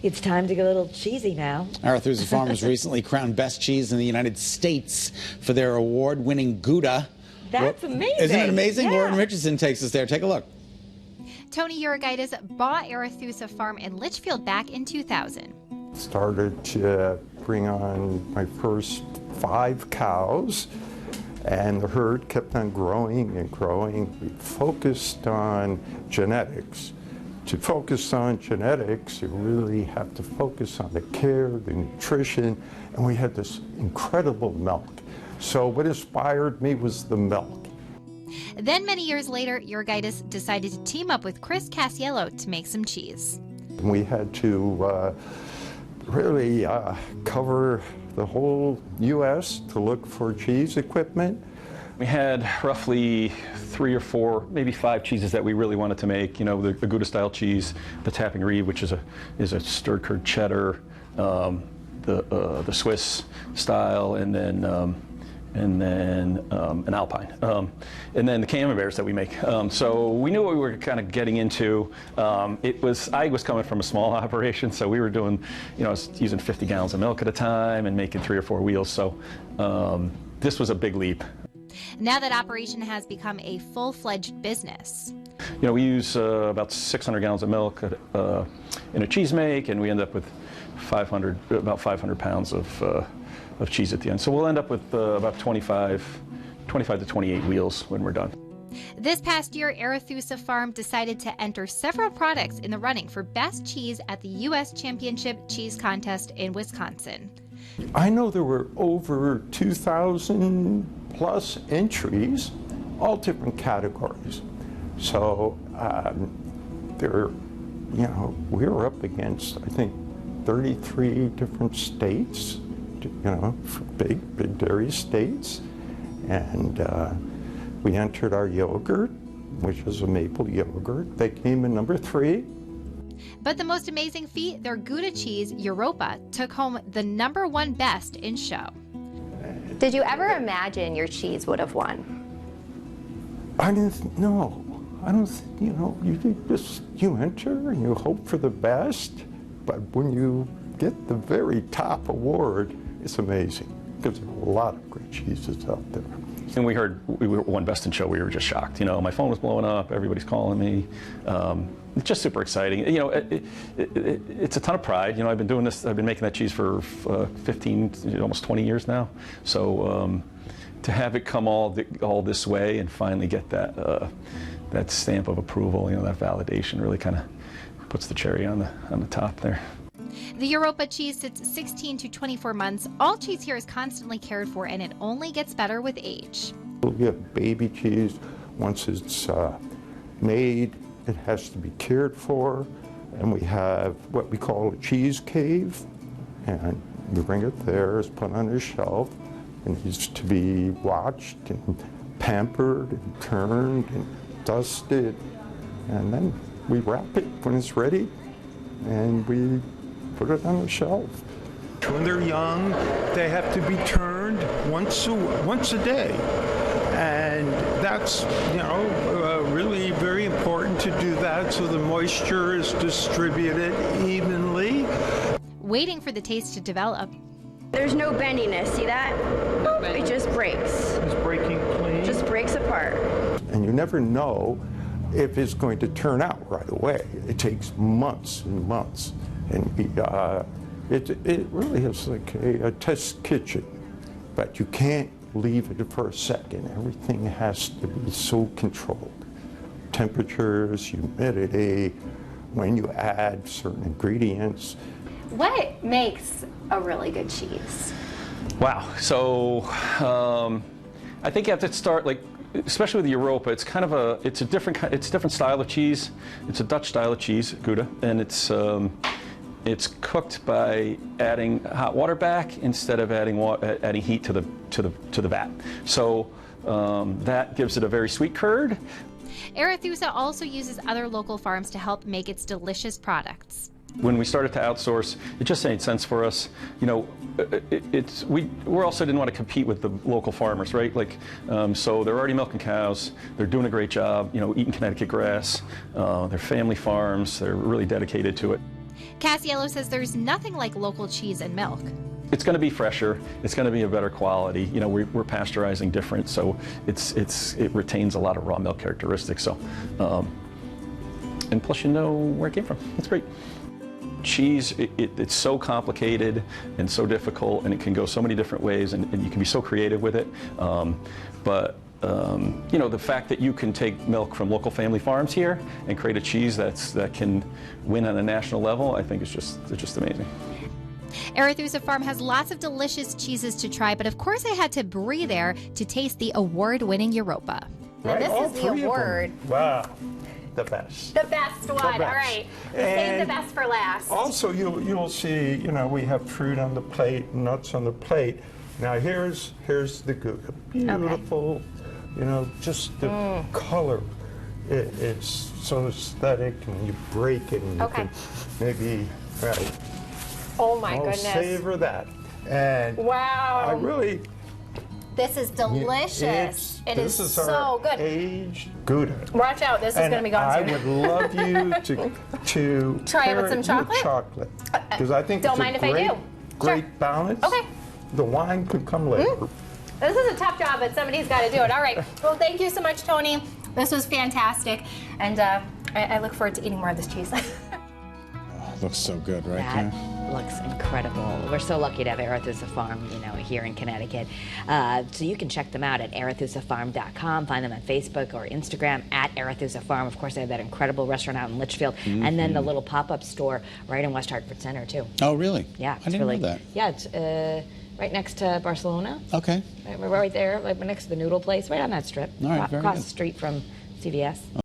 It's time to get a little cheesy now. Arethusa Farm was recently crowned best cheese in the United States for their award-winning Gouda. That's amazing. Isn't it amazing? Yeah. Lauren Richardson takes us there. Take a look. Tony Uragaitis bought Arethusa Farm in Litchfield back in 2000. Started to bring on my first 5 cows, and the herd kept on growing and growing. We focused on genetics. To focus on genetics, you really have to focus on the care, the nutrition, and we had this incredible milk. So what inspired me was the milk. Then many years later, Uragaitis decided to team up with Chris Casiello to make some cheese. We had to really cover the whole U.S. to look for cheese equipment. We had roughly 3 or 4, maybe 5 cheeses that we really wanted to make. You know, the Gouda style cheese, the Tapping Reed, which is a stirred curd cheddar, the Swiss style, and then an Alpine, and then the Camemberts that we make. So we knew what we were kind of getting into. I was coming from a small operation, so we were doing, you know, using 50 gallons of milk at a time and making 3 or 4 wheels. So this was a big leap. Now that operation has become a full-fledged business. You know, we use about 600 gallons of milk in a cheese make, and we end up with about 500 pounds of cheese at the end. So we'll end up with about 25 to 28 wheels when we're done. This past year, Arethusa Farm decided to enter several products in the running for best cheese at the U.S. Championship Cheese Contest in Wisconsin. I know there were over 2,000 plus entries, all different categories. So we were up against, I think, 33 different states, you know, big dairy states. And we entered our yogurt, which is a maple yogurt. They came in number 3. But the most amazing feat, their Gouda cheese, Europa, took home the #1 best in show. Did you ever imagine your cheese would have won? I didn't know. I don't, you know, you enter and you hope for the best, but when you get the very top award, it's amazing, because there are a lot of great cheeses out there. And we heard we won best in show, we were just shocked. You know, my phone was blowing up, everybody's calling me. It's just super exciting. You know, it's a ton of pride. You know, I've been making that cheese for 15, almost 20 years now. So to have it come all this way and finally get that stamp of approval, you know, that validation really kind of puts the cherry on the top there. The Europa cheese sits 16 to 24 months. All cheese here is constantly cared for, and it only gets better with age. We have baby cheese. Once it's made, it has to be cared for, and we have what we call a cheese cave, and we bring it there, it's put on a shelf, and it needs to be watched and pampered and turned and dusted, and then we wrap it when it's ready, and we put it on the shelf. When they're young, they have to be turned once a day. And that's, you know, really very important to do that so the moisture is distributed evenly. Waiting for the taste to develop. There's no bendiness, see that? It just breaks. It's breaking clean. Just breaks apart. And you never know if it's going to turn out right away. It takes months and months. And it really is like a test kitchen, but you can't leave it for a second. Everything has to be so controlled. Temperatures, humidity, when you add certain ingredients. What makes a really good cheese? Wow. So I think you have to start, like, especially with the Europa, it's kind of it's a different style of cheese. It's a Dutch style of cheese, Gouda, and it's cooked by adding hot water back instead of adding heat to the vat. So that gives it a very sweet curd. Arethusa also uses other local farms to help make its delicious products. When we started to outsource, it just made sense for us. You know, we also didn't want to compete with the local farmers, right? Like, so they're already milking cows. They're doing a great job. You know, eating Connecticut grass. They're family farms. They're really dedicated to it. Casiello says there's nothing like local cheese and milk. It's going to be fresher. It's going to be a better quality. You know, we're pasteurizing different, so it retains a lot of raw milk characteristics. So, and plus you know where it came from. It's great. Cheese, it's so complicated and so difficult, and it can go so many different ways, and you can be so creative with it. You know, the fact that you can take milk from local family farms here and create a cheese that can win on a national level, I think it's just amazing. Arethusa Farm has lots of delicious cheeses to try, but of course I had to brie there to taste the award-winning Europa. Now this All is the three of them. award. Wow, the best. The best one. best. All right. Save the best for last. Also, you'll see, you know, we have fruit on the plate, nuts on the plate. Now here's the Gouda. Beautiful, you know, just the color. It's so aesthetic, and you break it, and you can maybe, right. Oh my Oh, goodness. savor that. And Wow. I really, This is delicious. It is this is so our good. aged Gouda. Watch out, this is And going to be gone I soon. would love you to Try it with pair some chocolate? because I think Don't it's mind a if I great, do. great Sure. balance. Okay. The wine could come later. This is a tough job, but somebody's got to do it. All right. Well, thank you so much, Tony. This was fantastic. And I look forward to eating more of this cheese. Looks so good, right? That Karen? looks incredible. We're so lucky to have Arethusa Farm, you know, here in Connecticut. So you can check them out at arethusafarm.com. Find them on Facebook or Instagram at Arethusa Farm. Of course, they have that incredible restaurant out in Litchfield, and then the little pop-up store right in West Hartford Center too. Oh, really? Yeah, I it's didn't really know that. Yeah, it's right next to Barcelona. Okay. Right there, like next to the noodle place, right on that strip, All right, very across good. the street from CVS.